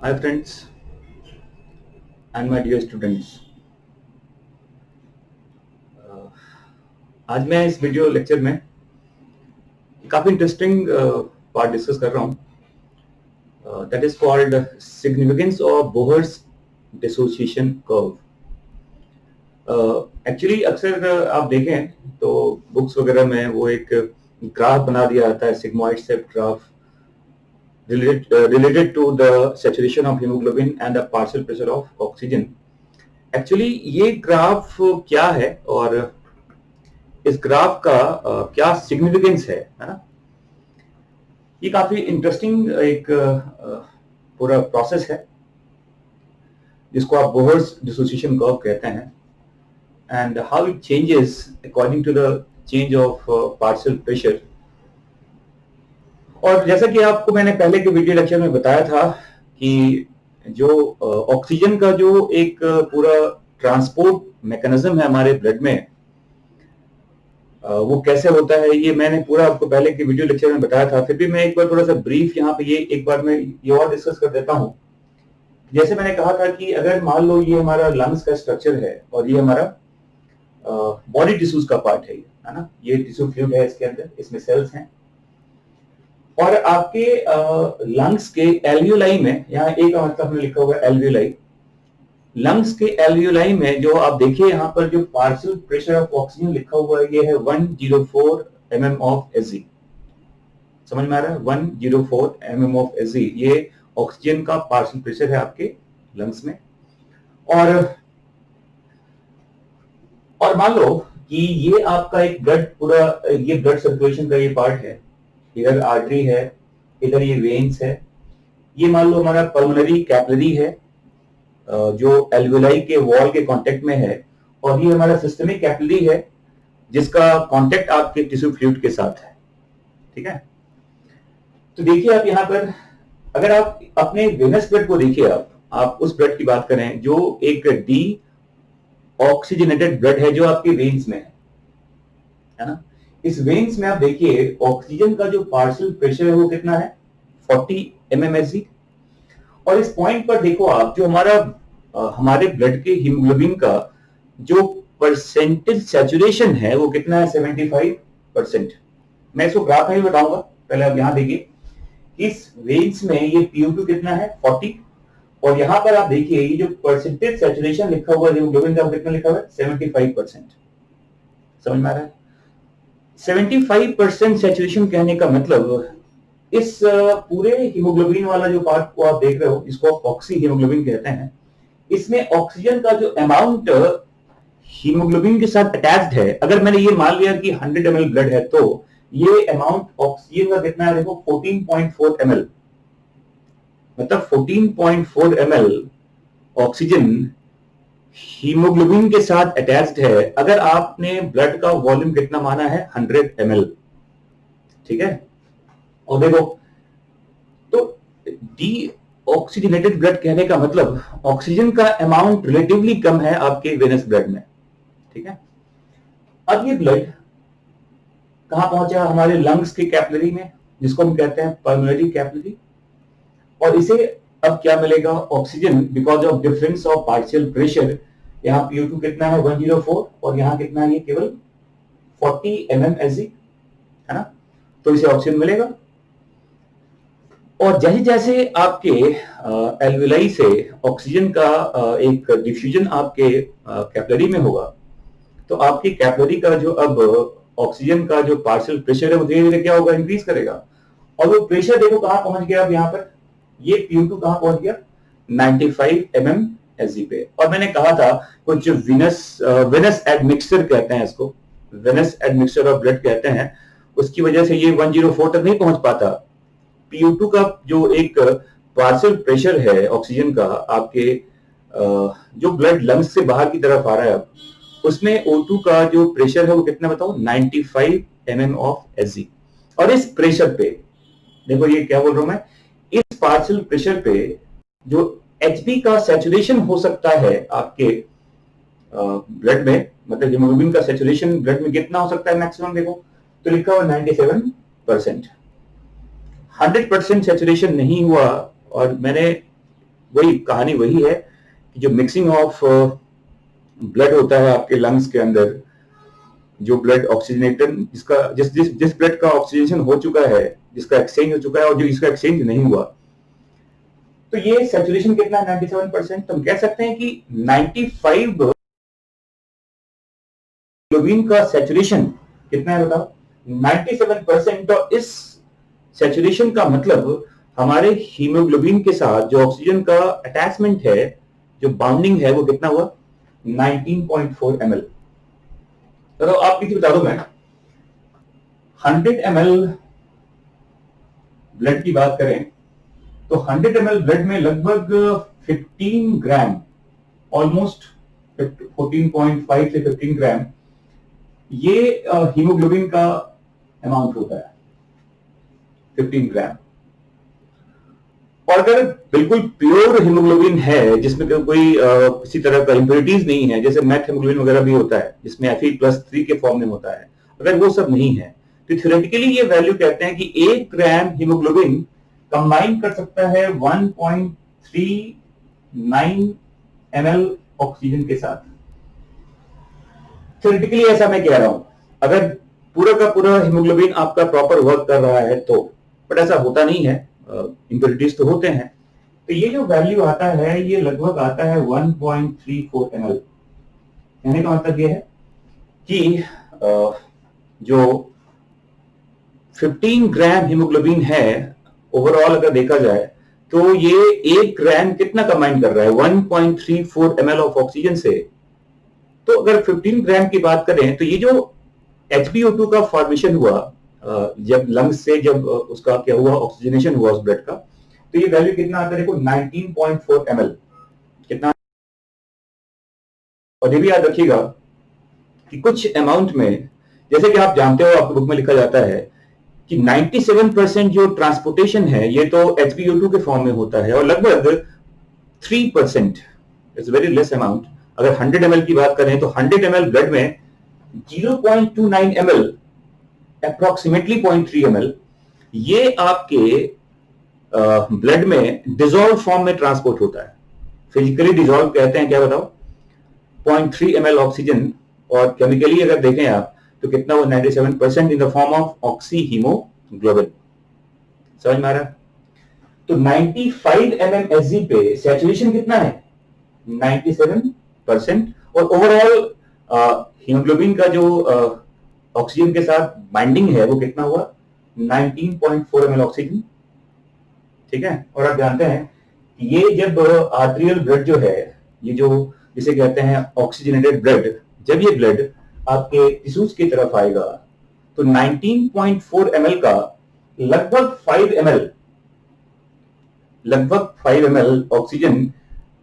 Hi friends and my dear students. आज मैं इस वीडियो लेक्चर में काफ़ी इंटरेस्टिंग पार्ट डिस्कस कर रहा हूँ that is called significance of Bohr's dissociation curve. Actually अक्सर आप देखें तो बुक्स वगैरह में वो एक ग्राफ बना दिया जाता है, sigmoid shape graph related to the saturation of hemoglobin and the partial pressure of oxygen। Actually ये ग्राफ क्या है और इस ग्राफ का क्या सिग्निफिकेंस है ना? ये काफी इंटरेस्टिंग एक पूरा प्रोसेस है जिसको आप बोहर्स डिसोसिएशन कर्व कहते हैं and how it changes according to the change of partial pressure. और जैसा कि आपको मैंने पहले के वीडियो लेक्चर में बताया था कि जो ऑक्सीजन का जो एक पूरा ट्रांसपोर्ट मैकेनिज्म है हमारे ब्लड में, वो कैसे होता है ये मैंने पूरा आपको पहले के वीडियो लेक्चर में बताया था। फिर भी मैं एक बार थोड़ा सा ब्रीफ यहाँ पे ये एक बार मैं ये और डिस्कस कर देता हूँ। जैसे मैंने कहा था कि अगर मान लो ये हमारा लंग्स का स्ट्रक्चर है और ये हमारा बॉडी टिश्यूज का पार्ट है ना, ये टिश्यू फ्लूइड है इसके अंदर, इसमें सेल्स हैं और आपके लंग्स के एल्वियोलाई में, यहाँ एक मतलब हमने लिखा हुआ है एल्वियोलाई, लंग्स के एल्वियोलाई में जो आप देखिए यहाँ पर जो पार्शियल प्रेशर ऑफ ऑक्सीजन लिखा हुआ है ये है 104 mm ऑफ Hg। समझ में आ रहा है? 104 mm ऑफ Hg ये ऑक्सीजन का पार्शियल प्रेशर है आपके लंग्स में। और मान लो कि ये आपका एक ब्लड पूरा ये ब्लड सर्कुलेशन का ये पार्ट है, इधर आर्टरी है, इधर ये वेन्स है, ये मान लो हमारा पल्मोनरी कैपिलरी है जो एल्वियोलाई के वॉल के कांटेक्ट में है, और ये हमारा सिस्टमिक कैपिलरी है जिसका कांटेक्ट आपके टिश्यू फ्लूइड के साथ है। ठीक है, तो देखिए आप यहाँ पर अगर आप अपने वेनस ब्लड को देखिए, आप उस ब्लड की बात करें जो एक डी ऑक्सीजनेटेड ब्लड है जो आपके वेन्स में है ना। इस वेन्स में आप देखिए ऑक्सीजन का जो पार्शियल प्रेशर है वो कितना है 40 mmHg। और इस पॉइंट पर देखो आप जो हमारे ब्लड के हीमोग्लोबिन का जो परसेंटेज सैचुरेशन है वो कितना है 75%। मैं इसको ग्राफ में भी बताऊंगा, पहले आप यहां देखिए इस वेन्स में ये PO2 कितना है 40, और यहां पर आप देखिए ये जो परसेंटेज सैचुरेशन लिखा हुआ है हीमोग्लोबिन का कितना लिखा हुआ है 75%। समझ में आ रहा है? 75% सैचुरेशन कहने का मतलब इस पूरे हीमोग्लोबिन वाला जो पार्ट को आप देख रहे हो इसको आप ऑक्सी हीमोग्लोबिन कहते हैं। इसमें ऑक्सीजन का जो अमाउंट हीमोग्लोबिन के साथ अटैच्ड है, अगर मैंने ये मान लिया कि 100 ml ब्लड है तो ये अमाउंट ऑक्सीजन का कितना है देखो 14.4 ml, मतलब 14.4 ml ऑक्सीजन हीमोग्लोबिन के साथ अटैच्ड है अगर आपने ब्लड का वॉल्यूम कितना माना है 100 ml। ठीक है, और देखो तो डी ऑक्सीजनेटेड ब्लड कहने का मतलब ऑक्सीजन का अमाउंट रिलेटिवली कम है आपके वेनस ब्लड में। ठीक है, अब ये ब्लड कहां पहुंचा हमारे लंग्स के कैपिलरी में जिसको हम कहते हैं पल्मोनरी कैपिलरी, और इसे अब क्या मिलेगा oxygen because of difference of partial pressure. यहाँ PO2 कितना है 104 और यहाँ कितना है ये केवल 40 mmHg है ना, तो इसे ऑक्सीजन मिलेगा। और जैसे जैसे आपके एल्वियोलाई से ऑक्सीजन का एक डिफ्यूजन आपके कैपिलरी में होगा तो आपकी कैपिलरी का जो अब ऑक्सीजन का जो पार्शियल प्रेशर है वो धीरे धीरे क्या होगा इंक्रीज करेगा, और वो प्रेशर देखो कहां पहुंच गया अब यहाँ पर ये PO2 कहां पहुंच गया 95 mmHg पे। और मैंने कहा था कुछ वेनस एडमिक्सचर कहते हैं इसको, वेनस एडमिक्सचर ऑफ ब्लड कहते हैं, उसकी वजह से ये 104 तक नहीं पहुंच पाता। PO2 का जो एक पार्शियल प्रेशर है ऑक्सीजन का आपके जो ब्लड लंग्स से बाहर की तरफ आ रहा है अब उसमें O2 का जो प्रेशर है वो कितना बताओ 95 mm ऑफ Hg। और इस प्रेशर पे देखो ये क्या बोल रहा हूं मैं, इस पार्शियल प्रेशर पे जो Hb का सैचुरेशन हो सकता है आपके ब्लड में, मतलब हीमोग्लोबिन का सैचुरेशन ब्लड में कितना हो सकता है मैक्सिमम देखो तो लिखा हुआ 97%। 100% सैचुरेशन नहीं हुआ, और मैंने वही कहानी वही है कि जो मिक्सिंग ऑफ ब्लड होता है आपके लंग्स के अंदर, जो ब्लड ऑक्सीजनेटर जिसका जिस ब्लड का ऑक्सीजनेशन हो चुका है, जिसका एक्सचेंज हो चुका है और जो इसका एक्सचेंज नहीं हुआ, तो ये सैचुरेशन कितना है 97%। तो हम कह सकते हैं कि 95 हीमोग्लोबिन का सैचुरेशन कितना है बताओ, 97%। और इस सैचुरेशन का मतलब हमारे हीमोग्लोबिन के साथ जो ऑक्सीजन का अटैचमेंट है, जो बाउंडिंग है, वो कितना हुआ 19.4 ml। चलो आप किसी बता दो, मैं 100 ml ब्लड की बात करें तो 100 ml ब्लड में लगभग 15 ग्राम, ऑलमोस्ट 14.5 से 15 ग्राम ये हीमोग्लोबिन का अमाउंट होता है, 15 ग्राम। और अगर बिल्कुल प्योर हीमोग्लोबिन है जिसमें कोई किसी तरह का इंप्योरिटीज नहीं है, जैसे मैथ हीमोग्लोबिन वगैरह भी होता है जिसमें Fe+3 के फॉर्म में होता है, अगर वो सब नहीं है तो थ्योरेटिकली ये वैल्यू कहते हैं कि 1 ग्राम हीमोग्लोबिन कंबाइन कर सकता है 1.39 ml ऑक्सीजन के साथ। थ्योरेटिकली ऐसा मैं कह रहा हूं, अगर पूरा का पूरा हीमोग्लोबिन आपका प्रॉपर वर्क कर रहा है तो, बट ऐसा होता नहीं है, इंप्योरिटीज तो होते हैं। तो ये जो वैल्यू आता है ये लगभग आता है 1.34 ml। कहने का मतलब ये है कि जो 15 ग्राम हीमोग्लोबिन है ओवरऑल अगर देखा जाए तो ये 1 ग्राम कितना कंबाइन कर रहा है 1.34 ml ऑफ ऑक्सीजन से। तो अगर 15 ग्राम की बात करें तो ये जो HbO2 का फॉर्मेशन हुआ जब लंग्स से, जब उसका क्या हुआ ऑक्सीजनेशन हुआ उस ब्लड का, तो ये वैल्यू कितना आता है देखो 19.4 ml कितना। और ये भी याद रखिएगा कि कुछ अमाउंट में, जैसे कि आप जानते हो आपके बुक में लिखा जाता है कि 97% जो ट्रांसपोर्टेशन है ये तो HbO2 के फॉर्म में होता है और लगभग 3% इट्स वेरी लेस अमाउंट। अगर 100 ml की बात करें तो 100 ml ब्लड में 0.29 ml, अप्रोक्सीमेटली 0.3 ml ये आपके ब्लड में डिसॉल्व फॉर्म में ट्रांसपोर्ट होता है। फिजिकली डिसॉल्व कहते हैं क्या बताओ, 0.3 ml ऑक्सीजन, और केमिकली अगर देखें आप तो कितना वो 97% in the form of oxy haemoglobin. समझ में आ रहा? तो 95 mmHg पे सैचुरेशन कितना है 97%। और ओवरऑल हीमोग्लोबिन का जो ऑक्सीजन के साथ बाइंडिंग है वो कितना हुआ 19.4 ml ऑक्सीजन। ठीक है। और आप जानते हैं ये जब आर्टेरियल ब्लड जो है, ये जो जिसे कहते हैं ऑक्सीजनेटेड ब्लड, जब ये ब्लड आपके टिश्यूज की तरफ आएगा तो 19.4 ml का लगभग 5 ml ऑक्सीजन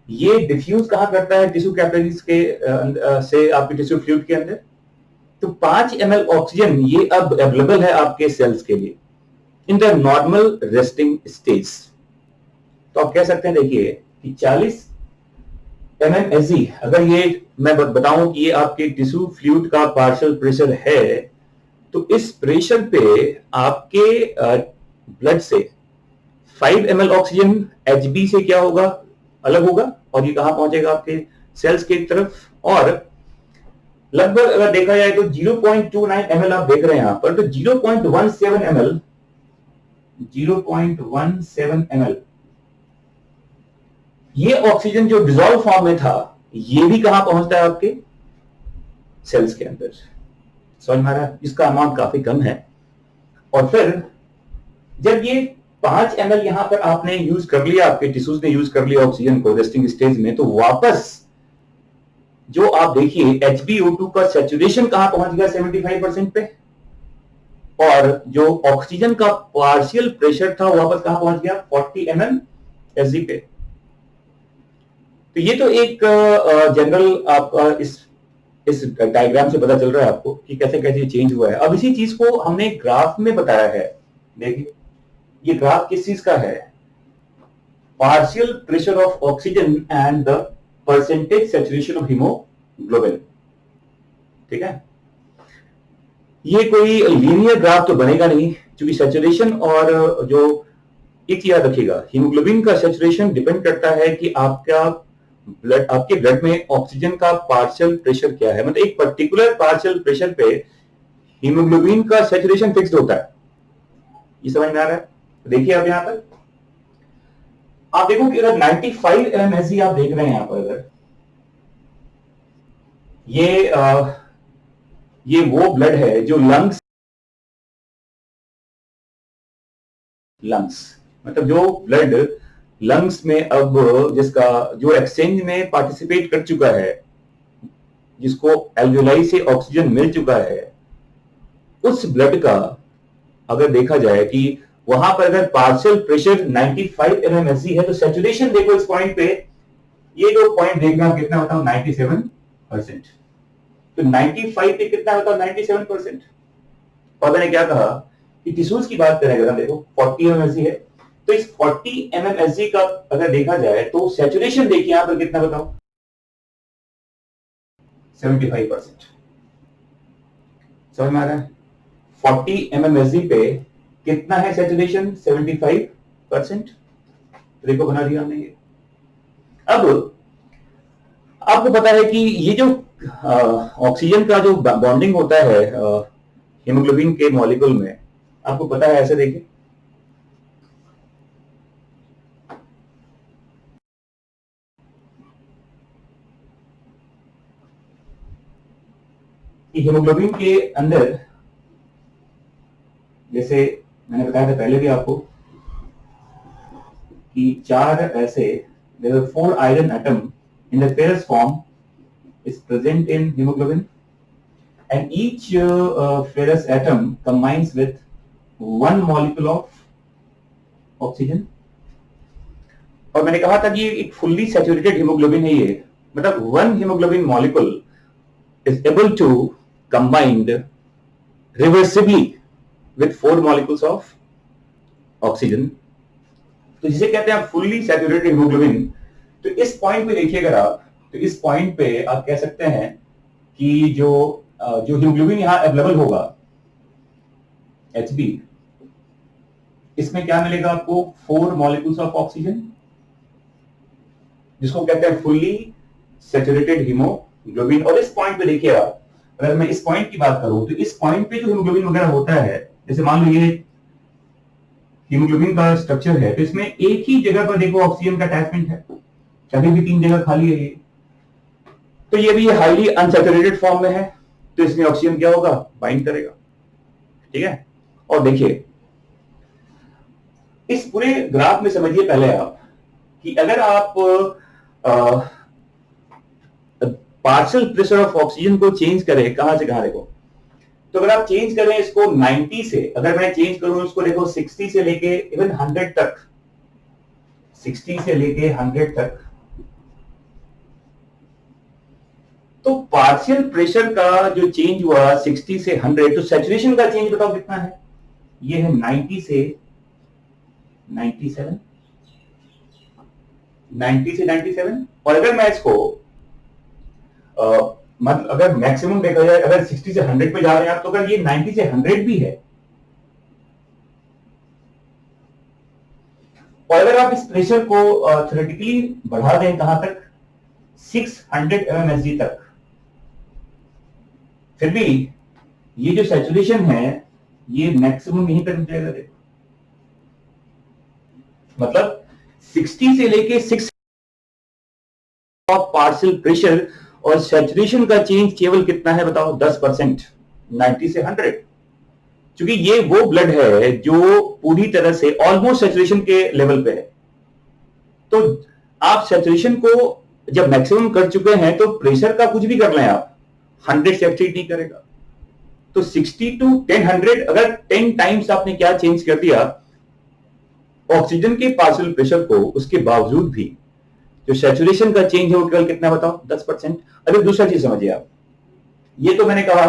ये डिफ्यूज कहां करता है टिश्यू कैपिलरीज के से आपके टिश्यू फ्लूइड के अंदर। तो 5 ml ऑक्सीजन ये अब अवेलेबल है आपके सेल्स के लिए in the normal resting stage. तो आप कह सकते हैं देखिए कि 40 mmHg, अगर ये मैं बताऊं कि ये आपके टिश्यू फ्लूइड का पार्शियल प्रेशर है, तो इस प्रेशर पे आपके ब्लड से 5 ml ऑक्सीजन Hb से क्या होगा, अलग होगा, और ये कहां पहुंचेगा आपके सेल्स की तरफ। और लगभग अगर देखा जाए तो 0.29 ml आप देख रहे हैं यहां पर, तो 0.17 ml ये ऑक्सीजन जो डिसॉल्व फॉर्म में था ये भी कहां पहुंचता है आपके सेल्स के अंदर। समझ में आ रहा है? इसका अमाउंट काफी कम है। और फिर जब ये 5 ml यहां पर आपने यूज कर लिया, आपके टिश्यूज ने यूज कर लिया ऑक्सीजन को रेस्टिंग स्टेज में, तो वापस जो आप देखिए HbO2 का सैचुरेशन कहां पहुंच गया 75% पे, और जो ऑक्सीजन का पार्शियल प्रेशर था वापस कहां पहुंच गया 40 mmHg पे। तो ये तो एक जनरल आपका इस डायग्राम से पता चल रहा है आपको कि कैसे कैसे चेंज हुआ है। अब इसी चीज को हमने ग्राफ में बताया है। देखिए ये ग्राफ किस चीज का है, partial pressure of oxygen and the percentage saturation of haemoglobin. ठीक है। ये कोई लीनियर ग्राफ तो बनेगा नहीं, क्योंकि सैचुरेशन और जो एक याद रखिएगा, हीमोग्लोबिन का सैचुरेशन डिपेंड करता है कि आपके ब्लड में ऑक्सीजन का पार्शियल प्रेशर क्या है। मतलब एक पर्टिकुलर पार्शियल प्रेशर पे हीमोग्लोबिन का सैचुरेशन फिक्स्ड होता है। ये समझ में आ रहा है? देखिए आप यहां पर आप देखो कि अगर 95 mmHg आप देख रहे हैं यहां पर, अगर ये वो ब्लड है जो लंग्स मतलब जो ब्लड लंग्स में अब जिसका जो एक्सचेंज में पार्टिसिपेट कर चुका है, जिसको एल्वियोलाई से ऑक्सीजन मिल चुका है, उस ब्लड का अगर देखा जाए कि वहां पर अगर पार्शियल प्रेशर 95 mmHg है तो सैचुरेशन देखो इस पॉइंट पे, ये जो पॉइंट देखना कितना बताओ 97%। तो 95 पे कितना बताओ 97%। और मैंने क्या कहा कि टिश्यूज की बात करें अगर हम देखो 40 mmHg है, तो इस 40 mmHg का अगर देखा जाए तो सैचुरेशन देखिए यहां पर कितना बताओ 75%। समझ में आ रहा है? 40 mmHg पे कितना है सैचुरेशन 75%। देखो बना दिया हमने ये। अब आपको पता है कि ये जो ऑक्सीजन का जो बॉन्डिंग होता है हीमोग्लोबिन के मॉलिक्यूल में, आपको पता है ऐसे देखिए कि हीमोग्लोबिन के अंदर, जैसे मैंने बताया था पहले भी आपको कि चार ऐसे there are 4 iron atom in the ferrous form is present in hemoglobin, and each ferrous atom combines with one molecule of oxygen। और मैंने कहा था कि एक फुल्ली सैचुरेटेड हीमोग्लोबिन है ये, मतलब one haemoglobin molecule is able to combined reversibly with 4 molecules of oxygen। तो जिसे कहते हैं फुल्ली सैचुरेटेड हीमोग्लोबिन। तो इस पॉइंट पे देखिए अगर आप, तो इस पॉइंट पे आप कह सकते हैं कि जो जो हीमोग्लोबिन यहां अवेलेबल होगा Hb, इसमें क्या मिलेगा आपको 4 मॉलिक्यूल्स ऑफ ऑक्सीजन, जिसको कहते हैं फुल्ली सैचुरेटेड हीमोग्लोबिन। और इस पॉइंट पे देखिए आप, अगर मैं इस पॉइंट की बात करूं तो इस पॉइंट पे जो हीमोग्लोबिन वगैरह होता है, जैसे मान लो ये हीमोग्लोबिन का स्ट्रक्चर है, तो इसमें एक ही जगह पर देखो ऑक्सीजन का अटैचमेंट है, कभी भी 3 जगह खाली है ये। तो ये भी हाईली अनसैचुरेटेड फॉर्म में है, तो इसमें ऑक्सीजन क्या होगा बाइंड करेगा। ठीक है? और देखिए इस पूरे ग्राफ में समझिए पहले आप कि अगर आप पार्शियल प्रेशर ऑफ ऑक्सीजन को चेंज करें कहां से कहां, देखो तो अगर आप चेंज करें इसको 90 से, अगर मैं चेंज करूं इसको देखो 60 से लेके इवन 100 तक, 60 से लेके 100 तक, तो पार्शियल प्रेशर का जो चेंज हुआ 60 से 100, तो सैचुरेशन का चेंज बताओ कितना है? ये है 90 से 97, 90 से 97। और अगर मैं इसको मतलब अगर मैक्सिमम देखा जाए, अगर 60 से 100 पे जा रहे हैं आप, तो अगर ये 90 से 100 भी है, और अगर आप इस प्रेशर को थ्योरेटिकली बढ़ा दें कहां तक 600 mmHg तक, फिर भी ये जो सैचुरेशन है ये मैक्सिमम यहीं तक जाएगा। देखो मतलब 60 से लेके 6 ऑफ पार्शियल प्रेशर, और सैचुरेशन का चेंज केवल कितना है बताओ 10%, 90 से 100। क्योंकि ये वो ब्लड है जो पूरी तरह से ऑलमोस्ट सैचुरेशन के लेवल पे है। तो आप सैचुरेशन को जब मैक्सिमम कर चुके हैं तो प्रेशर का कुछ भी कर लें आप, 100 से एक्सीड नहीं करेगा। तो 60 टू 10 अगर 10 टाइम्स आपने क्या चेंज कर दिया ऑक्सीजन के पार्शियल प्रेशर को, उसके बावजूद भी जो सैचुरेशन का चेंज है वो केवल कितना बताओ 10%। अभी दूसरा चीज समझिए आप, ये तो मैंने कहा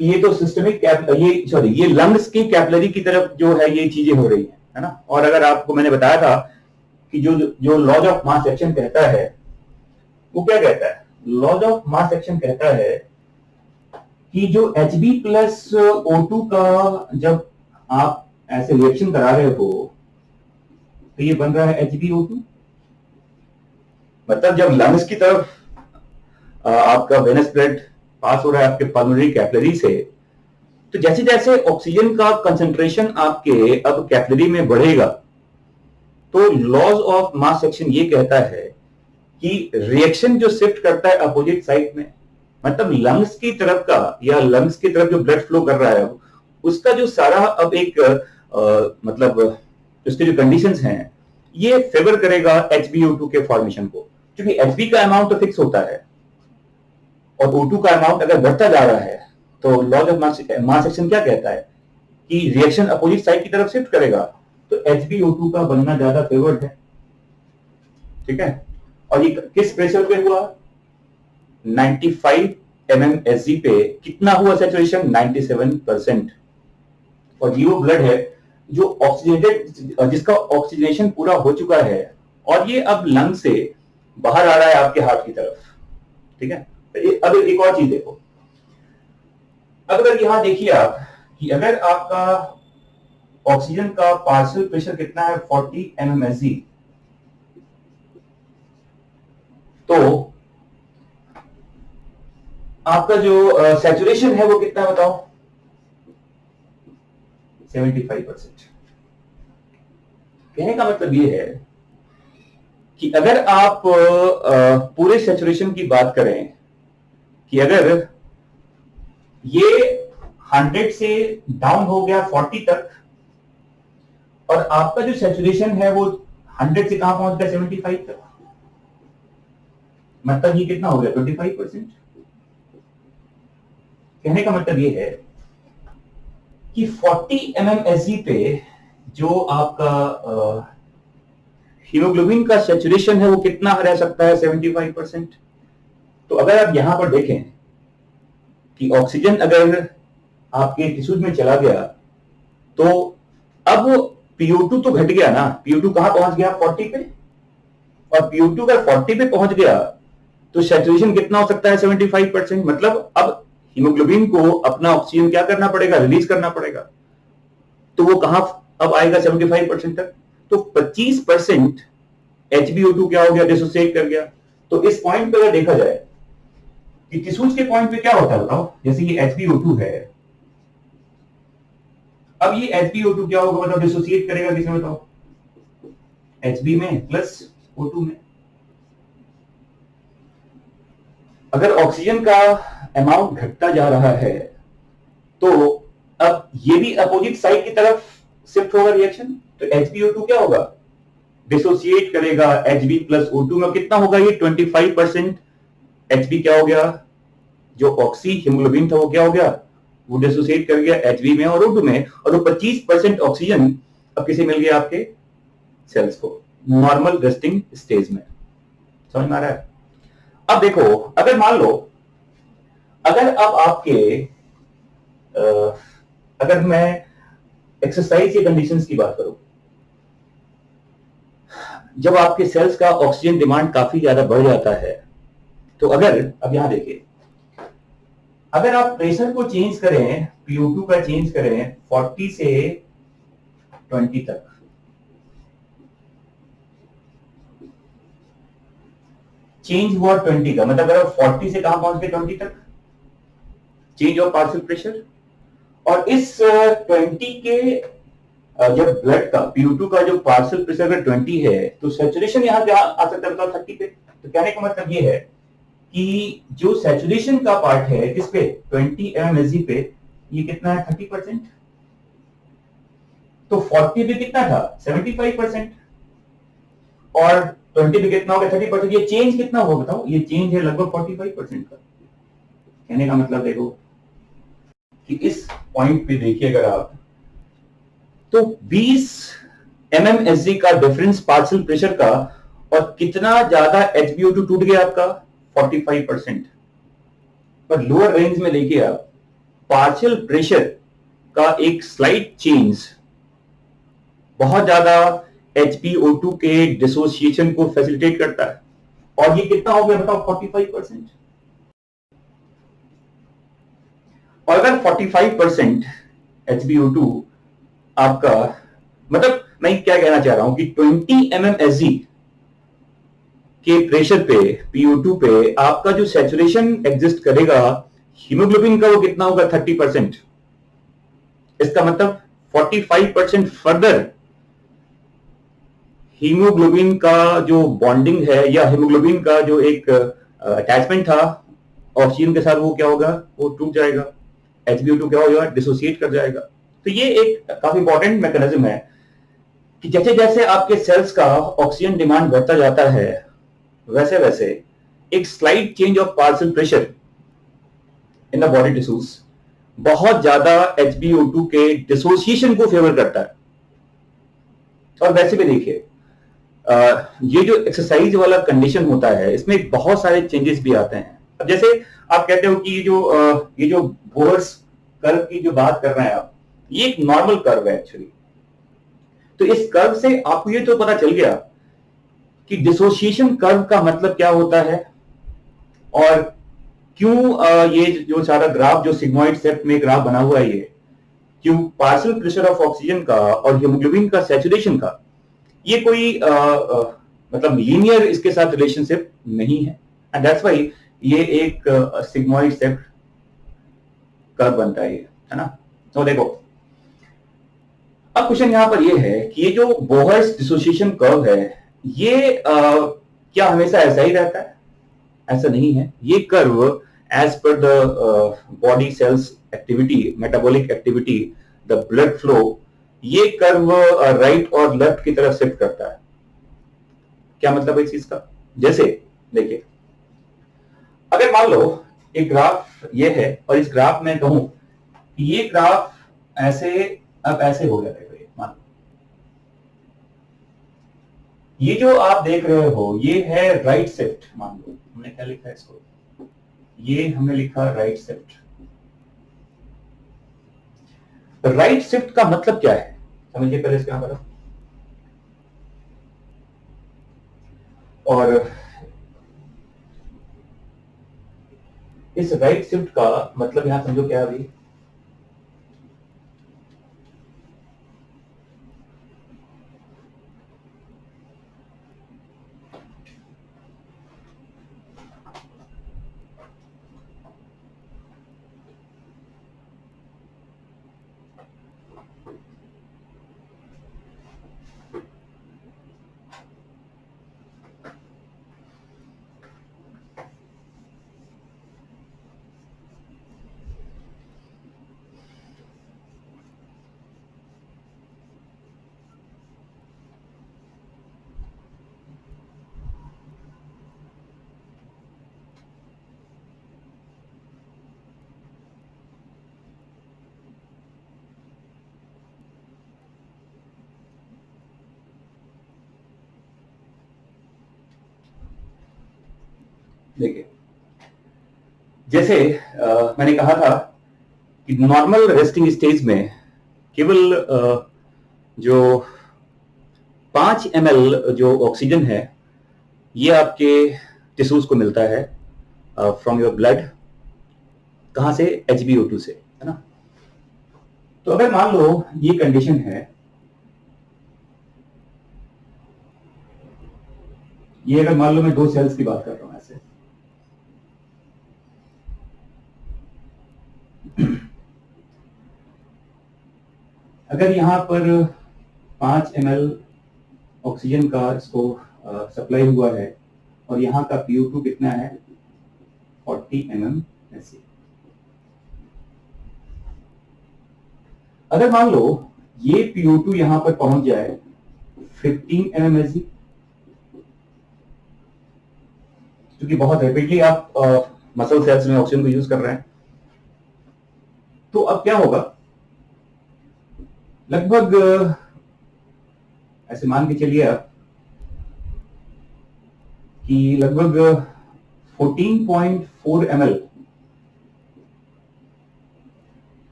कि ये तो सिस्टमिक ये लंग्स की कैपिलरी की तरफ जो है ये चीजें हो रही है ना। और अगर आपको मैंने बताया था कि जो जो लॉज ऑफ मास एक्शन कहता है, वो क्या कहता है? लॉज ऑफ मास एक्शन कहता है कि जो Hb प्लस O2 का जब आप ऐसे रिएक्शन करा रहे हो तो ये बन रहा है HbO2। मतलब जब लंग्स की तरफ आपका वेनस ब्लड पास हो रहा है आपके पल्मोनरी कैपिलरी से, तो जैसे जैसे ऑक्सीजन का कंसंट्रेशन आपके अब कैपिलरी में बढ़ेगा, तो लॉज ऑफ मास एक्शन ये कहता है कि रिएक्शन जो शिफ्ट करता है अपोजिट साइड में, मतलब लंग्स की तरफ का या लंग्स की तरफ जो ब्लड फ्लो कर रहा है उसका जो सारा अब एक मतलब उसके जो कंडीशंस हैं ये फेवर करेगा HbO2 के फॉर्मेशन को, क्योंकि Hb का अमाउंट तो फिक्स होता है और O2 का अमाउंट अगर बढ़ता जा रहा है तो लॉज ऑफ मास एक्शन क्या कहता है कि रिएक्शन अपोजिट साइड की तरफ शिफ्ट करेगा, तो HbO2 का बनना ज्यादा फेवर्ड है। ठीक है, और ये किस प्रेशर पे हुआ? 95 mmHg पे कितना हुआ सैचुरेशन? 97%। और ये वो ब्लड है जो ऑक्सीजनेटेड, जिसका ऑक्सीजनेशन पूरा हो चुका है और ये अब लंग से बाहर आ रहा है आपके हार्ट की तरफ। ठीक है, अब एक और चीज देखो, अगर यहां देखिए आप कि अगर आपका ऑक्सीजन का पार्शियल प्रेशर कितना है 40 mmHg, तो आपका जो सैचुरेशन है वो कितना है बताओ? 75%। कहने का मतलब ये है कि अगर आप पूरे सैचुरेशन की बात करें कि अगर ये 100 से डाउन हो गया 40 तक और आपका जो सैचुरेशन है वो 100 से कहां पहुंच गया? 75 तक, मतलब ये कितना हो गया? 25%। कहने का मतलब ये है कि 40 mmHg पे जो आपका हीमोग्लोबिन का सैचुरेशन है वो कितना रह सकता है? 75%। तो अगर आप यहां पर देखें कि ऑक्सीजन अगर आपके टिश्यूज में चला गया तो अब PO2 तो घट गया ना, PO2 कहां पहुंच गया? 40 पे, और PO2 अगर 40 पे पहुंच गया तो सैचुरेशन कितना हो सकता है? 75%। मतलब अब हीमोग्लोबिन को अपना ऑक्सीजन क्या करना पड़ेगा? रिलीज करना पड़ेगा, तो वो कहां अब आएगा? 75% तक। तो 25% HbO2 क्या हो गया? डिसोसिएट कर गया। तो इस पॉइंट पे अगर देखा जाए कि टिश्यूज के पॉइंट पे क्या होता है बताओ, जैसे ये HbO2 है, अब ये HbO2 क्या होगा बताओ? डिसोसिएट करेगा किसमें बताओ? Hb में प्लस O2 में। अगर ऑक्सीजन का अमाउंट घटता जा रहा है तो अब ये भी अपोजिट साइड की तरफ शिफ्ट होगा रिएक्शन, तो HbO2 क्या होगा? डिसोसिएट करेगा Hb प्लस O2 में। कितना होगा ये? 25%। Hb क्या हो गया? जो ऑक्सी हीमोग्लोबिन था वो क्या हो गया? वो डिसोसिएट कर गया Hb में और O2 में, और वो 25% ऑक्सीजन अब किसे मिल गया? आपके सेल्स को, नॉर्मल रेस्टिंग स्टेज में। समझ में आ रहा है? अब देखो, अगर मान लो अगर अब आपके अगर मैं एक्सरसाइज के कंडीशंस की बात करूं, जब आपके सेल्स का ऑक्सीजन डिमांड काफी ज्यादा बढ़ जाता है, तो अगर अब यहां देखिए, अगर आप प्रेशर को चेंज करें, PO2 का चेंज करें 40 से 20 तक, चेंज हुआ 20 का, मतलब अगर 40 से कहां पहुंच गए? 20 तक, चेंज ऑफ पार्शियल प्रेशर। और इस 20 के जब ब्लड का PO2 का जो पार्शियल प्रेशर अगर 20 है तो सैचुरेशन यहां क्या आ सकता है बताओ? 30 पे। तो कहने का मतलब ये है कि जो सैचुरेशन का पार्ट है किस पे? 20 mmHg पे, ये कितना है? 30%। तो 40 पे कितना था? 75%। और 20 पे कितना हो गया? 30%। ये चेंज कितना होगा बताओ? ये चेंज है लगभग 45% का। कहने का मतलब देखो कि इस पॉइंट पे देखिए अगर आप, तो 20 mmHg का डिफरेंस पार्शियल प्रेशर का, और कितना ज्यादा HbO2 टूट गया आपका? 45%। पर लोअर रेंज में देखिए आप, पार्शियल प्रेशर का एक स्लाइट चेंज बहुत ज्यादा HbO2 के डिसोसिएशन को फैसिलिटेट करता है, और ये कितना हो गया बताओ? 45%। और अगर 45% HbO2 आपका, मतलब मैं क्या कहना चाह रहा हूं कि 20 mmHg के प्रेशर पे PO2 पे आपका जो सैचुरेशन एग्जिस्ट करेगा हीमोग्लोबिन का वो कितना होगा 30%। इसका मतलब 45% फर्दर हीमोग्लोबिन का जो बॉन्डिंग है या हीमोग्लोबिन का जो एक अटैचमेंट था ऑक्सीजन के साथ वो क्या होगा, वो टूट जाएगा। HbO2 क्या होगा, डिसोसिएट कर जाएगा। तो ये एक काफी इंपॉर्टेंट मैकेनिज्म है कि जैसे जैसे आपके सेल्स का ऑक्सीजन डिमांड बढ़ता जाता है वैसे वैसे एक slight change of partial pressure in the body tissues बहुत ज्यादा HbO2 के डिसोसिएशन को फेवर करता है। और वैसे भी देखिए ये जो एक्सरसाइज वाला कंडीशन होता है इसमें बहुत सारे चेंजेस भी आते हैं। अब जैसे आप कहते हो कि ये जो बोहर्स कर्व की जो बात कर रहे हैं आप, ये एक नॉर्मल कर्व है एक्चुअली। तो इस कर्व से आपको ये तो पता चल गया कि डिसोसिएशन कर्व का मतलब क्या होता है और क्यों ये जो सारा ग्राफ जो सिग्मोइड शेप में ग्राफ बना हुआ है ये क्यों पार्शियल प्रेशर ऑफ ऑक्सीजन का और हीमोग्लोबिन का सैचुरेशन का ये कोई मतलब लीनियर इसके साथ रिलेशनशिप नहीं है। एंड दैट्स व्हाई ये एक सिग्मोइड शेप कर्व बनता है ये, है ना। तो देखो अब क्वेश्चन यहां पर ये है कि ये जो बोहर्स डिसोसिएशन कर्व है ये क्या हमेशा ऐसा ही रहता है? ऐसा नहीं है। ये curve as per the body cells activity, metabolic activity, the blood flow, ये कर्व राइट और लेफ्ट की तरफ शिफ्ट करता है। क्या मतलब है इस चीज का? जैसे देखिए अगर मान लो एक ग्राफ ये है और इस ग्राफ में कहूं कि ये ग्राफ ऐसे अब ऐसे हो गया है, मान लो ये जो आप देख रहे हो ये है राइट शिफ्ट। मान लो हमने क्या लिखा है इसको, ये हमने लिखा राइट शिफ्ट। राइट शिफ्ट का मतलब क्या है समझिए पहले इसके यहां पर। और इस राइट शिफ्ट का मतलब यहां समझो क्या है अभी, देखिए जैसे मैंने कहा था कि नॉर्मल रेस्टिंग स्टेज में केवल जो 5 ml जो ऑक्सीजन है ये आपके टिश्यूज को मिलता है फ्रॉम योर ब्लड। कहां से? HbO2 से, है ना। तो अगर मान लो ये कंडीशन है, ये अगर मान लो मैं 2 सेल्स की बात कर रहा हूं ऐसे, अगर यहां पर 5 ml ऑक्सीजन का इसको सप्लाई हुआ है और यहां का PO2 कितना है 40 mmHg। अगर मान लो ये PO2 यहां पर पहुंच जाए 15 mmHg, क्योंकि बहुत रैपिडली आप मसल सेल्स में ऑक्सीजन को यूज कर रहे हैं, तो अब क्या होगा, लगभग ऐसे मान के चलिए आप कि लगभग 14.4 ml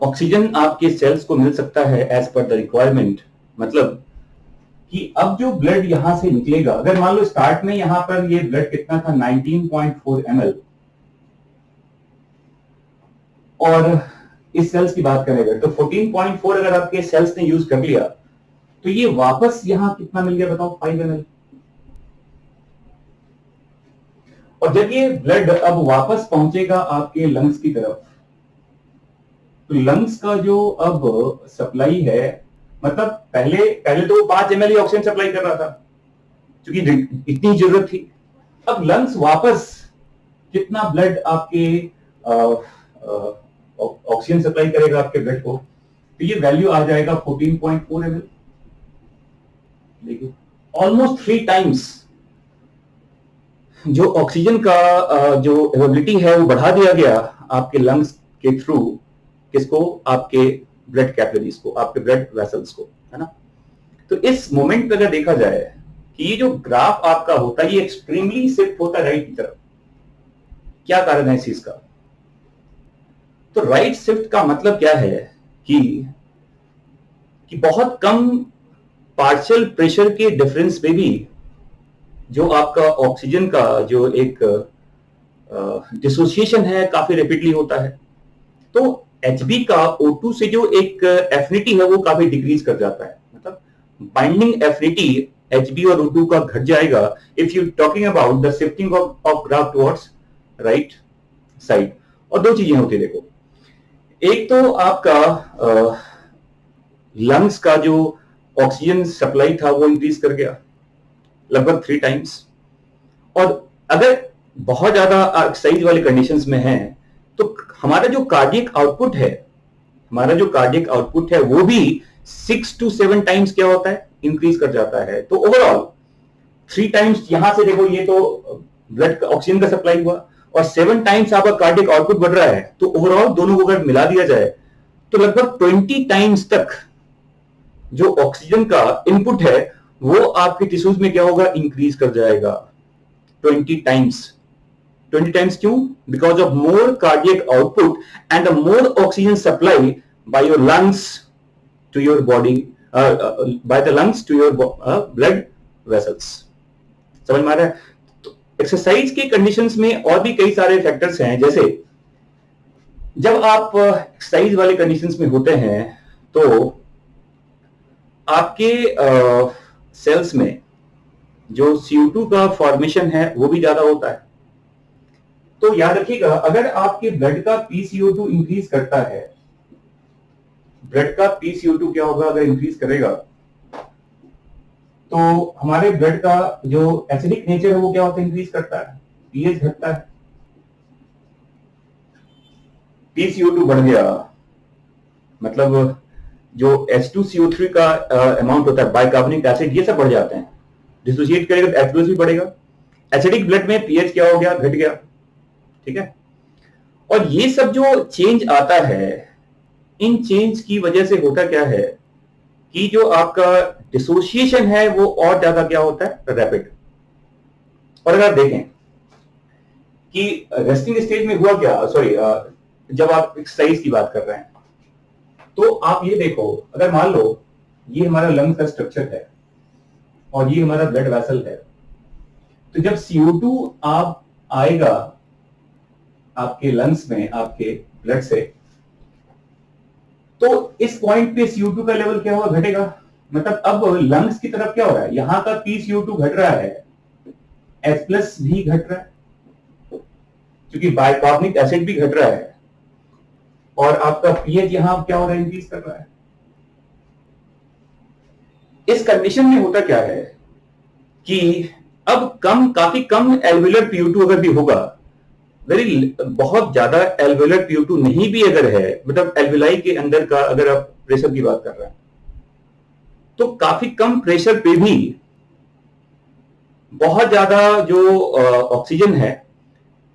ऑक्सीजन आपके सेल्स को मिल सकता है एज पर द रिक्वायरमेंट। मतलब कि अब जो ब्लड यहां से निकलेगा, अगर मान लो स्टार्ट में यहां पर ये ब्लड कितना था 19.4 ml, और इस सेल्स की बात करें अगर, तो 14.4 अगर आपके सेल्स ने यूज कर लिया तो ये वापस यहां कितना मिल गया बताओ, 5 ml। और जब ये ब्लड अब वापस पहुंचेगा आपके लंग्स की तरफ, तो लंग्स का जो अब सप्लाई है, मतलब पहले पहले तो 5 ml ऑक्सीजन सप्लाई कर रहा था क्योंकि इतनी जरूरत थी। अब लंग्स वापस कितना ब्लड आपके ऑक्सीजन सप्लाई करेगा आपके ब्लड को, तो ये वैल्यू आ जाएगा 14.4 ml। देखिए ऑलमोस्ट 3 टाइम्स जो ऑक्सीजन का जो एवेबिलिटी है वो बढ़ा दिया गया आपके लंग्स के थ्रू, किसको, आपके ब्लड कैपिलरीज को, आपके ब्लड वेसल्स को, है ना। तो इस मोमेंट पे अगर देखा जाए कि ये जो ग्राफ आपका होता है ये एक्सट्रीमली शिफ्ट होता है राइट की तरफ। क्या कारण है इस चीज का? तो राइट शिफ्ट का मतलब क्या है कि बहुत कम पार्शियल प्रेशर के डिफरेंस में भी जो आपका ऑक्सीजन का जो एक डिसोसिएशन है काफी रैपिडली होता है। तो Hb का O2 से जो एक एफिनिटी है वो काफी डिक्रीज कर जाता है, मतलब बाइंडिंग एफिनिटी Hb और O2 का घट जाएगा if you talking about the shifting of graph towards right side. और दो चीजें होती है देखो, एक तो आपका लंग्स का जो ऑक्सीजन सप्लाई था वो इंक्रीज कर गया लगभग 3 टाइम्स। और अगर बहुत ज्यादा एक्सरसाइज वाले कंडीशंस में है तो हमारा जो कार्डियक आउटपुट है वो भी 6 to 7 टाइम्स क्या होता है, इंक्रीज कर जाता है। तो ओवरऑल 3 टाइम्स यहां से देखो, ये तो ब्लड ऑक्सीजन का सप्लाई हुआ, और 7 टाइम्स आपका कार्डियक आउटपुट बढ़ रहा है। तो ओवरऑल दोनों को अगर मिला दिया जाए तो लगभग 20 टाइम्स तक जो ऑक्सीजन का इनपुट है वो आपके टिश्यूज में क्या होगा, इंक्रीज कर जाएगा 20 टाइम्स। 20 टाइम्स क्यों? Because of more cardiac output and more oxygen supply by your lungs to your body, by the lungs to your blood vessels. समझ में आ रहा है? तो एक्सरसाइज के कंडीशंस में और भी कई सारे फैक्टर्स हैं, जैसे जब आप एक्सरसाइज वाले कंडीशंस में होते हैं तो आपके सेल्स में जो CO2 का फॉर्मेशन है वो भी ज्यादा होता है। तो याद रखिएगा, अगर आपके ब्लड का PCO2 इंक्रीज करता है, ब्लड का PCO2 क्या होगा अगर इंक्रीज करेगा, तो हमारे ब्लड का जो एसिडिक नेचर है वो क्या होता है, इंक्रीज करता है, पीएच घटता है। PCO2 बढ़ गया मतलब जो H2CO3 का अमाउंट होता है, बाइकार्बोनिक एसिड, ये सब बढ़ जाते हैं। डिसोसिएट करेगा तो H2S भी बढ़ेगा। एसिडिक ब्लड में पीएच क्या हो गया, घट गया। ठीक है। और ये सब जो चेंज आता है, इन चेंज की वजह से होता क्या है कि जो आपका डिसोसिएशन है वो और ज्यादा क्या होता है, रैपिड। और अगर देखें कि रेस्टिंग स्टेज में हुआ क्या, सॉरी जब आप एक्सरसाइज की बात कर रहे हैं तो आप ये देखो, अगर मान लो ये हमारा लंग का स्ट्रक्चर है और ये हमारा ब्लड वेसल है, तो जब CO2 आप आएगा आपके लंग्स में, आपके ब्लड से, तो इस पॉइंट पे CO2 का लेवल क्या होगा, घटेगा। मतलब अब लंग्स की तरफ क्या हो रहा है, यहां का PCO2 घट रहा है, H+ भी घट रहा है क्योंकि बाइकार्बोनिक एसिड भी घट रहा है, और आपका पीएच यहां क्या हो रहा है, इंक्रीज कर रहा है। इस कंडीशन में होता क्या है कि अब काफी कम एल्वेलर PO2 अगर भी होगा, बहुत ज्यादा एल्वेलर PO2 नहीं भी अगर है, मतलब एल्वेलाई के अंदर का अगर आप प्रेशर की बात कर रहे हैं, तो काफी कम प्रेशर पे भी बहुत ज्यादा जो ऑक्सीजन है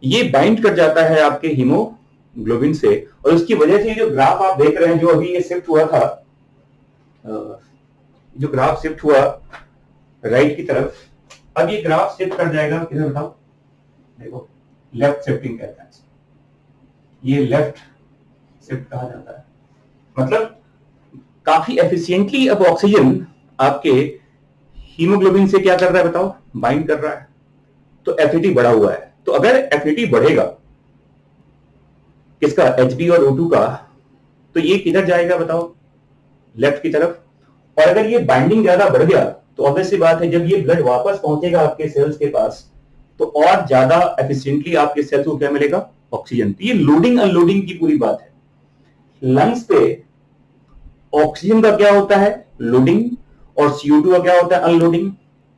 ये बाइंड कर जाता है आपके हीमोग्लोबिन से, और उसकी वजह से जो ग्राफ आप देख रहे हैं, जो अभी ये शिफ्ट हुआ था, जो ग्राफ शिफ्ट हुआ राइट की तरफ, अब ये ग्राफ शिफ्ट कर जाएगा किधर बताओ, देखो लेफ्ट शिफ्टिंग कहते हैं, ये लेफ्ट शिफ्ट कहा जाता है। मतलब काफी एफिशिएंटली अब ऑक्सीजन आपके हीमोग्लोबिन से क्या कर रहा है बताओ, बाइंड कर रहा है। तो एफिनिटी बढ़ा हुआ है। तो अगर एफिनिटी बढ़ेगा किसका, Hb और O2 का, तो ये किधर जाएगा बताओ, लेफ्ट की तरफ। और अगर ये बाइंडिंग ज्यादा बढ़ गया तो ऑब्वियस सी बात है जब ये ब्लड वापस पहुंचेगा आपके सेल्स के पास तो और ज्यादा एफिशिएंटली आपके सेल्स को क्या मिलेगा, ऑक्सीजन। तो ये लोडिंग अनलोडिंग की पूरी बात है। लंग्स पे ऑक्सीजन का क्या होता है, लोडिंग, और CO2 का क्या होता है, अनलोडिंग।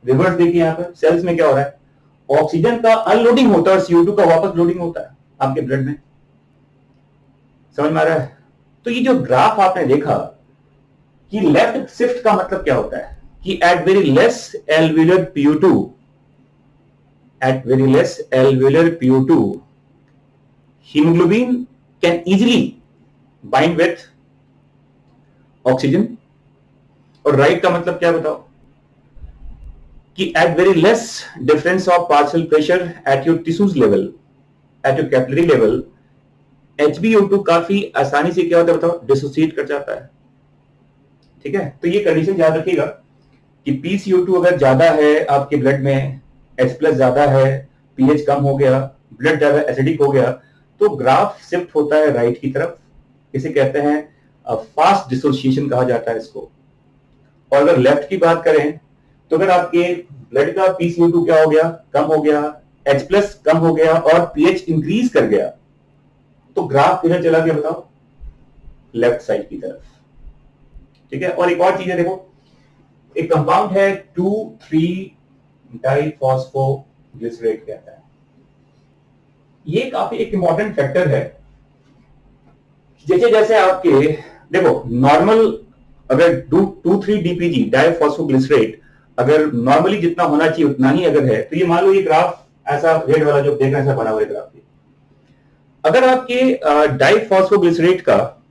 रिवर्स देखिए यहाँ पर सेल्स में क्या हो रहा है, ऑक्सीजन का अनलोडिंग होता है और CO2 का वापस लोडिंग होता है आपके ब्लड में। समझ में आ रहा है? तो ये जो ग्राफ आपने देखा कि लेफ्ट शिफ्ट का मतलब क्या होता है कि at very less alveolar PO2 haemoglobin can easily bind with oxygen. और राइट का मतलब क्या बताओ कि at very less difference of partial pressure at your tissues level, at your capillary level, HbO2 काफी आसानी से क्या होता है बताओ, डिसोसिएट कर जाता है। ठीक है, तो ये कंडीशन याद रखिएगा कि PCO2 अगर ज्यादा है आपके ब्लड में, H+ ज्यादा है, pH कम हो गया, ब्लड ज्यादा एसिडिक हो गया, तो ग्राफ शिफ्ट होता है राइट की तरफ। इसे कहते हैं फास्ट डिसोसिएशन कहा जाता है इसको। और अगर लेफ्ट की बात करें तो अगर आपके ब्लड का PCO2 क्या हो गया, कम हो गया, H+ कम हो गया और pH इंक्रीज कर गया तो ग्राफ किधर चला गया बताओ, लेफ्ट साइड की तरफ। ठीक है, और एक और चीज है देखो, एक कंपाउंड है 2,3-डाइफॉस्फोग्लिसरेट कहता है। ये काफी एक इंपॉर्टेंट फैक्टर है। जैसे जैसे आपके देखो नॉर्मल अगर 2,3-DPG डाइफॉस्फोग्लिसरेट अगर नॉर्मली जितना होना चाहिए उतना ही अगर है तो ये मान लो ये ग्राफ ऐसा रेड वाला जो देख रहे हैं ऐसा बना हुआ है ग्राफ। अगर आपके डाइफॉस्फोग्लिसरेट का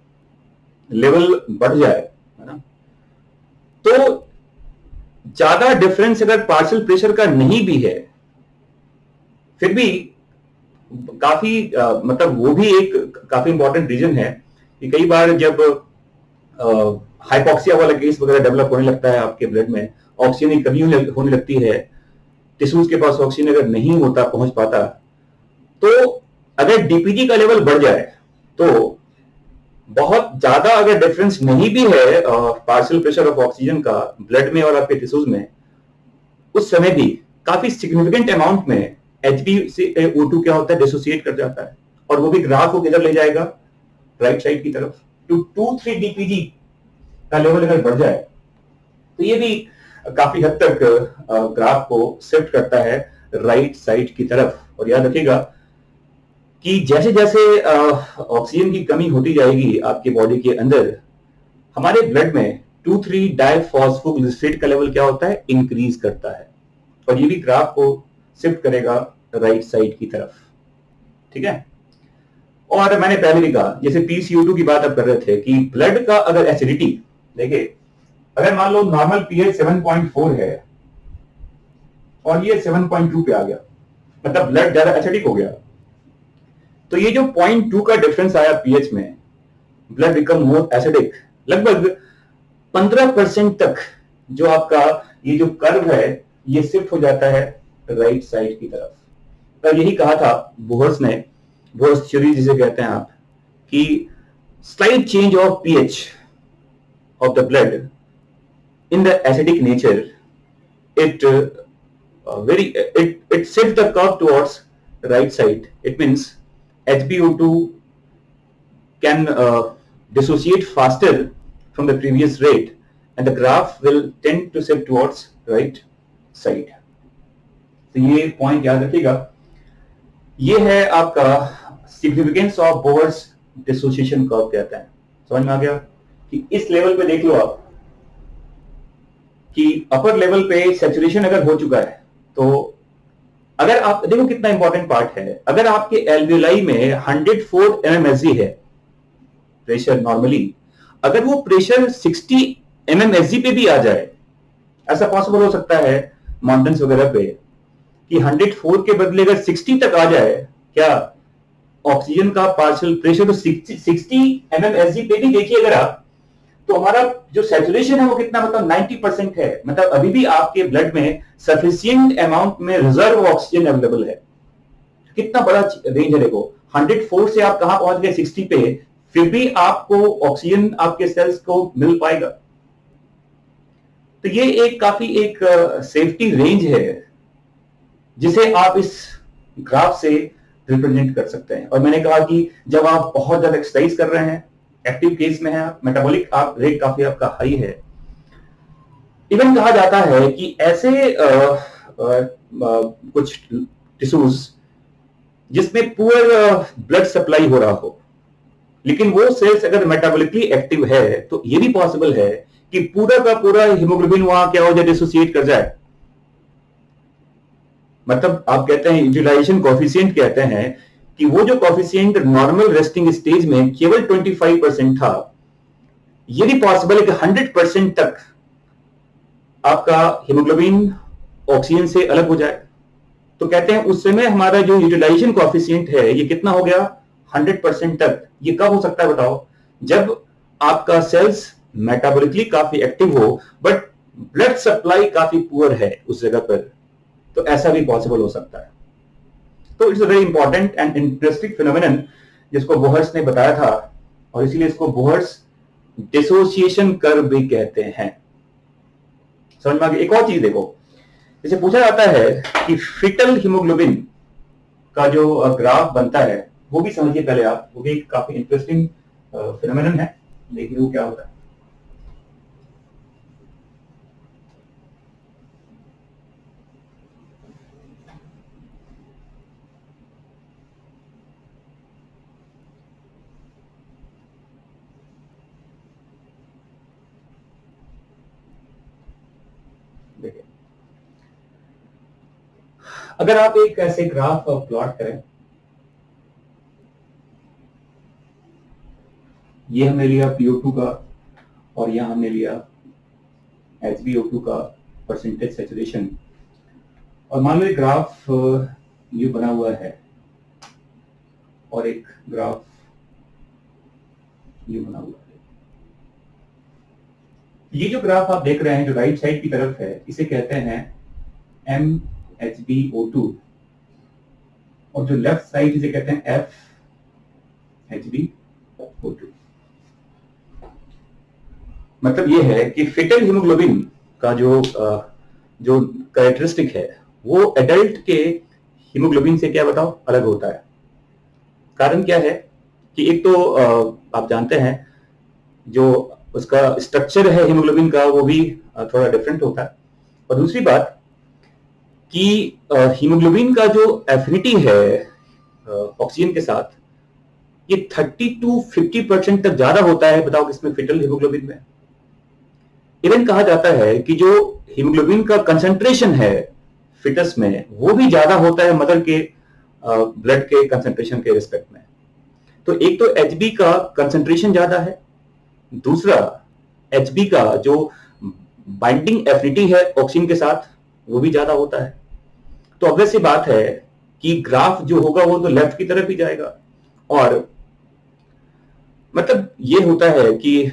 लेवल बढ़ जाए है ना, तो ज्यादा डिफरेंस अगर पार्शियल प्रेशर का नहीं भी है फिर भी काफी मतलब वो भी एक काफी इंपॉर्टेंट रीजन है कि कई बार जब हाइपोक्सिया वाला केस वगैरह डेवलप होने लगता है आपके ब्लड में, ऑक्सीजन की कमी होने लगती है, टिश्यूज के पास ऑक्सीजन अगर नहीं होता, पहुंच पाता, तो अगर डीपीजी का लेवल बढ़ जाए तो बहुत ज्यादा अगर डिफरेंस नहीं भी है पार्शियल प्रेशर ऑफ ऑक्सीजन का ब्लड में और आपके टिश्यूज में, उस समय भी काफी सिग्निफिकेंट अमाउंट में HbO2 क्या होता है, डिसोसिएट कर जाता है। और वो भी ग्राफ को किधर ले जाएगा, राइट साइड की तरफ। तो 2,3-DPG का लेवल अगर बढ़ जाए तो ये भी काफी हद तक ग्राफ को शिफ्ट करता है राइट साइड की तरफ। और याद रखिएगा कि जैसे जैसे ऑक्सीजन की कमी होती जाएगी आपके बॉडी के अंदर, हमारे ब्लड में 2,3-डाइफॉस्फोग्लिसरेट का लेवल क्या होता है, इंक्रीज करता है। और ये भी ग्राफ को शिफ्ट करेगा राइट साइड की तरफ। ठीक है, और मैंने पहले भी कहा जैसे PCO2 की बात आप कर रहे थे कि ब्लड का अगर एसिडिटी देखिए, अगर मान लो नॉर्मल pH 7.4 है और ये 7.2 पे आ गया, मतलब ब्लड ज्यादा एसिडिक हो गया, तो ये जो 0.2 का डिफरेंस आया pH में, ब्लड बिकम मोर एसिडिक, लगभग 15% तक जो आपका ये जो कर्व है ये शिफ्ट हो जाता है राइट साइड की तरफ। तो यही कहा था बोहर्स ने, बोहर्स थ्योरी जिसे कहते हैं आप, कि slight change of pH of the blood in the acidic nature, it shifts the curve towards right side. It means HbO2 can dissociate faster from the previous rate and the graph will tend to shift towards right side. तो ये point याद रखिएगा। ये है आपका significance of Bohr's dissociation curve कहता है। समझ में आ गया कि इस लेवल पे देख लो आप कि अपर लेवल पे सैचुरेशन अगर हो चुका है, तो अगर आप देखो कितना इंपॉर्टेंट पार्ट है, अगर आपके एल्वियोलाई में 104 mmHg है प्रेशर नॉर्मली, अगर वो प्रेशर 60 mmHg पे भी आ जाए, ऐसा पॉसिबल हो सकता है माउंटेन्स वगैरह पे कि 104 के बदले अगर 60 तक आ जाए, क्या ऑक्सीजन का पार्शियल प्रेशर तो 60 mmHg पे भी देखिए अगर आप, तो हमारा जो सैचुरेशन है वो कितना, मतलब 90% है। मतलब अभी भी आपके ब्लड में सफिशिएंट अमाउंट में रिजर्व ऑक्सीजन अवेलेबल है। कितना बड़ा रेंज है देखो, 104 से आप कहां पहुंच गए, 60 पे, फिर भी आपको ऑक्सीजन आपके सेल्स को मिल पाएगा। तो ये एक काफी एक सेफ्टी रेंज है जिसे आप इस ग्राफ से रिप्रेजेंट कर सकते हैं। और मैंने कहा कि जब आप बहुत ज्यादा एक्सरसाइज कर रहे हैं, एक्टिव केस में है, मेटाबॉलिक आप रेट काफी आपका हाई है, इवन कहा जाता है कि ऐसे कुछ टिश्यूज जिसमें पुअर ब्लड सप्लाई हो रहा हो, लेकिन वो सेल्स अगर मेटाबॉलिकली एक्टिव है तो ये भी पॉसिबल है कि पूरा का पूरा हीमोग्लोबिन वहां क्या हो जाए, डिसोसिएट कर जाए। मतलब आप कहते हैं यूटिलाइजेशन कोएफिशिएंट, कहते हैं कि वो जो कोएफिशिएंट नॉर्मल रेस्टिंग स्टेज में केवल 25% था, ये भी पॉसिबल है कि 100% तक आपका हीमोग्लोबिन ऑक्सीजन से अलग हो जाए। तो कहते हैं उस समय हमारा जो यूटिलाइजेशन कोएफिशिएंट है ये कितना हो गया, 100% तक। ये कब हो सकता है बताओ, जब आपका सेल्स मेटाबॉलिकली काफी एक्टिव हो बट ब्लड सप्लाई काफी पुअर है उस जगह पर, तो ऐसा भी पॉसिबल हो सकता है। तो it's a very important and interesting phenomenon जिसको बोहर्स ने बताया था, और इसीलिए इसको बोहर्स डिसोसिएशन कर्व भी कहते हैं। समझ में आ गया। एक और चीज देखो, जैसे पूछा जाता है कि फिटल हीमोग्लोबिन का जो ग्राफ बनता है वो भी समझिए पहले आप, वो भी काफी इंटरेस्टिंग फिनोमेनन है। देखिए वो क्या होता है। देखिए, अगर आप एक ऐसे ग्राफ प्लॉट करें, ये हमने लिया PO2 का और यहां हमने लिया HbO2 का परसेंटेज सैचुरेशन, और मान लो एक ग्राफ ये बना हुआ है और एक ग्राफ ये बना हुआ है। ये जो ग्राफ आप देख रहे हैं जो राइट साइड की तरफ है, इसे कहते हैं MHbO2, और जो लेफ्ट साइड इसे कहते हैं FHbO2। मतलब ये है कि फिटल हीमोग्लोबिन का जो कैरेक्टरिस्टिक है वो एडल्ट के हीमोग्लोबिन से क्या बताओ अलग होता है। कारण क्या है कि एक तो आप जानते हैं जो उसका स्ट्रक्चर है हीमोग्लोबिन का वो भी थोड़ा डिफरेंट होता है, और दूसरी बात कि हीमोग्लोबिन का जो एफिनिटी है ऑक्सीजन के साथ, ये 30 to 50% तक ज्यादा होता है। बताओ किसमें, फिटल हीमोग्लोबिन में। इवन कहा जाता है कि जो हीमोग्लोबिन का कंसंट्रेशन है फिटस में वो भी ज्यादा होता है मदर के ब्लड के कंसंट्रेशन के रिस्पेक्ट में। तो एक तो Hb का कंसंट्रेशन ज्यादा है, दूसरा Hb का जो बाइंडिंग एफिनिटी है ऑक्सीजन के साथ वो भी ज्यादा होता है। तो ऑब्वियस सी बात है कि ग्राफ जो होगा वो तो लेफ्ट की तरफ ही जाएगा। और मतलब ये होता है कि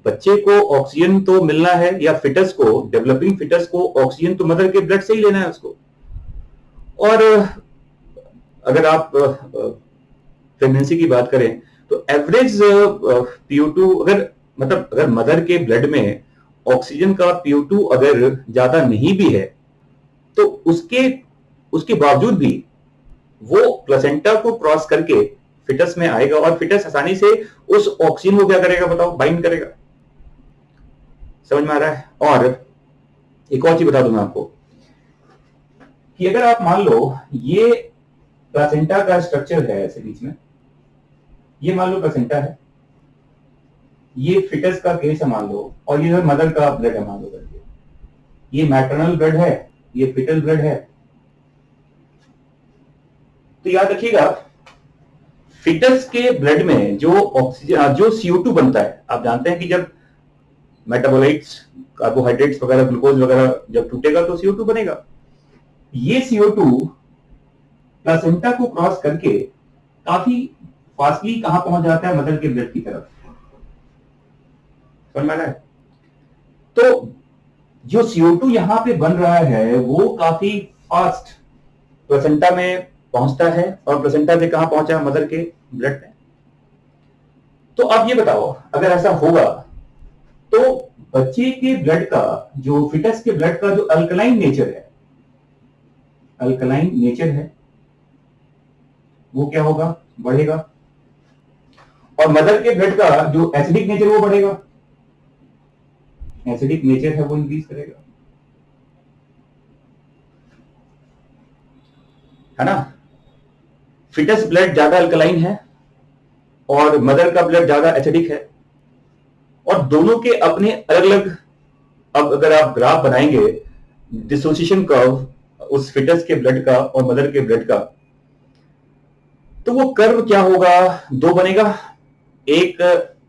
बच्चे को ऑक्सीजन तो मिलना है, या फिटस को, डेवलपिंग फिटस को ऑक्सीजन तो मदर के ब्लड से ही लेना है उसको। और अगर आप प्रेगनेंसी की बात करें तो एवरेज PO2 अगर मदर के ब्लड में ऑक्सीजन का PO2 अगर ज्यादा नहीं भी है तो उसके बावजूद भी वो प्लेसेंटा को क्रॉस करके फिटस में आएगा, और फिटस आसानी से उस ऑक्सीजन को क्या करेगा बताओ, बाइंड करेगा। समझ में आ रहा है। और एक और चीज बता दूं मैं आपको कि अगर आप मान लो ये प्लेसेंटा का स्ट्रक्चर है ऐसे बीच में, ये मान लो प्लेसेंटा है, ये फिटस का केस है मान लो, और ये मदर का ब्लड है मान लो करके, ये मैटरनल ब्लड है, ये फिटल ब्लड है। तो याद रखिएगा फिटस के ब्लड में जो ऑक्सीजन जो CO2 बनता है, आप जानते हैं कि जब मेटाबोलाइट्स कार्बोहाइड्रेट्स वगैरह ग्लूकोज वगैरह जब टूटेगा तो CO2 बनेगा। ये CO2 प्लेसेंटा को क्रॉस करके काफी फास्टली कहां पहुंच जाता है, मदर के ब्लड की तरफ। समझ में आ रहा है। तो जो CO2 यहां पे बन रहा है वो काफी फास्ट प्लेसेंटा में पहुंचता है, और प्लेसेंटा से कहां पहुंचा, मदर के ब्लड में। तो आप ये बताओ, अगर ऐसा होगा तो बच्चे के ब्लड का, जो फिटस के ब्लड का जो अल्कलाइन नेचर है वो क्या होगा? बढ़ेगा। और मदर के ब्लड का जो एसिडिक नेचर वो बढ़ेगा, एसिडिक नेचर है वो इंक्रीज करेगा, है ना? फिटस ब्लड ज्यादा अल्कलाइन है और मदर का ब्लड ज्यादा एसिडिक है, और दोनों के अपने अलग अलग, अब अगर आप ग्राफ बनाएंगे डिसोसिएशन कर्व उस फिटस के ब्लड का और मदर के ब्लड का, तो वो कर्व क्या होगा? दो बनेगा, एक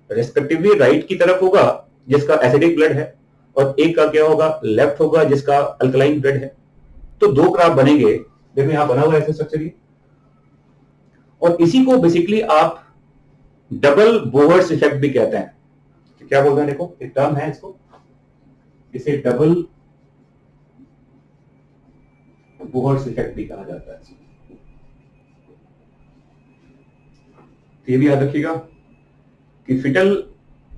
रेस्पेक्टिवली राइट की तरफ होगा जिसका एसिडिक ब्लड है, और एक का क्या होगा? लेफ्ट होगा जिसका अल्कलाइन ब्लड है। तो दो ग्राफ बनेंगे। देखो यहां बना हुआ ऐसे स्ट्रक्चर, और इसी को बेसिकली आप डबल बोहर्स इफेक्ट भी कहते हैं। क्या बोलते हैं? देखो एक टर्म है इसको, इसे डबल बोहर्स इफेक्ट भी कहा जाता है। तो ये भी याद रखिएगा कि फिटल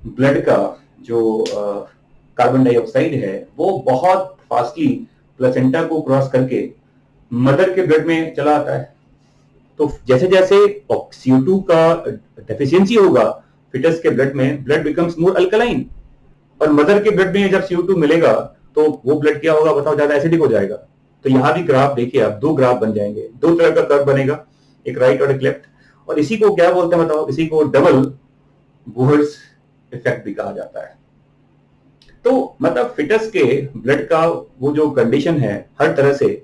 ब्लड का जो कार्बन डाइऑक्साइड है वो बहुत फास्टली प्लेसेंटा को क्रॉस करके मदर के ब्लड में चला आता है। तो जैसे जैसे CO2 का डेफिशिएंसी होगा फिटस के ब्लड में, ब्लड बिकम्स मोर अल्कलाइन, और मदर के ब्लड में जब CO2 मिलेगा तो वो ब्लड क्या होगा बताओ? ज्यादा एसिडिक हो जाएगा। तो यहां भी ग्राफ देखिए आप, दो ग्राफ बन जाएंगे, दो तरह का कर्व बनेगा, एक राइट और एक लेफ्ट। और इसी को क्या बोलते हैं बताओ? इसी को डबल बोहर्स इफेक्ट भी कहा जाता है। तो मतलब फिटस के ब्लड का वो जो कंडीशन है हर तरह से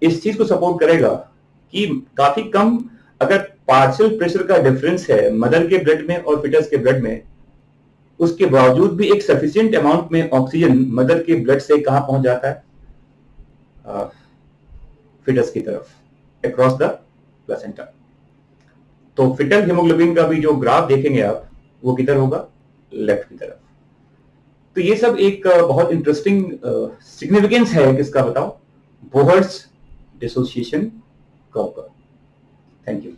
इस चीज को सपोर्ट करेगा कि काफी कम, अगर पार्शियल प्रेशर का डिफरेंस है मदर के ब्लड में और फिटस के ब्लड में, उसके बावजूद भी एक सफिशिएंट अमाउंट में ऑक्सीजन मदर के ब्लड से कहां पहुंच जाता है? फिटस की तरफ, अक्रॉस द प्लेसेंटा। तो फिटल हीमोग्लोबिन का भी जो ग्राफ देखेंगे आप, वो किधर होगा? लेफ्ट की तरफ। तो ये सब एक बहुत इंटरेस्टिंग सिग्निफिकेंस है किसका बताओ? बोहर्स डिसोसिएशन कर्व का। Thank you.